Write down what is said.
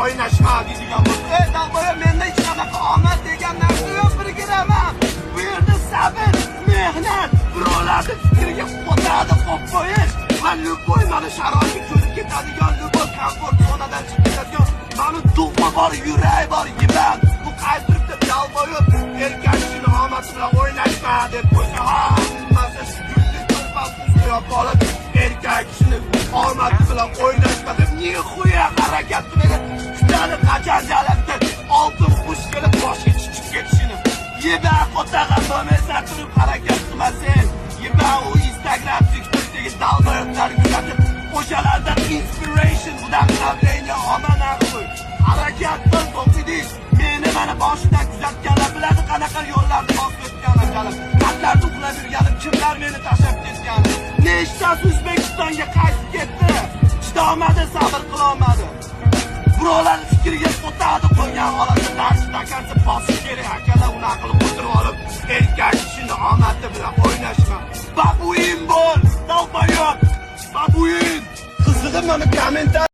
o'ynashma deydigan bo'lsa, dalboya menda hech qanaqa omad degan narsa yo'q, birgiraman. Bu yerda sabr, mehnat, birovlarning fikriga qo'taradi qo'yib qo'yish va любой mana sharoitga ko'nib ketadigan, любой komfort zonadan chiqib ketadigan, mani tug'ma bor, yurak bor, yiban. Bu qaytiribdi dalboya erkak kishini omad bilan o'ynashma deb qo'ysa, hammasi gullik to'pasini qo'yib olib, erkak kishini omad bilan o'ynashma deb nihoya harakat qilgan. Kutani qachonjalabdi oltin qush kelib boshga chiqib ketishini. Yeba qo'tag'an bo'lmasa turib harakat qilmasang, yeba u Instagram, TikTokdagi dalboyotlar kuzatib, o'shalardan inspiration, vdохновение olmanan qo'y. Harakat qil, o'qidingiz. Meni mana boshidan kuzatganlar biladi qanaqa yo'llarni bosib o'tganlarim. Qatlarda uxlab yurganim, kimlar meni tashlab ketgani. Nechtasi O'zbekistonga qaytib ketdi. Chidolmadi, sabr qilolmadi. Birovlarning fikriga qo'tardi qo'ygan holatda darsda bosish kerak. Akalar unaqa qilib o'tirib olib, erkak kishini omadi bilan o'ynashma. Babuin bo'l, dalboyot. Babuin. Qizig'im mana kommentar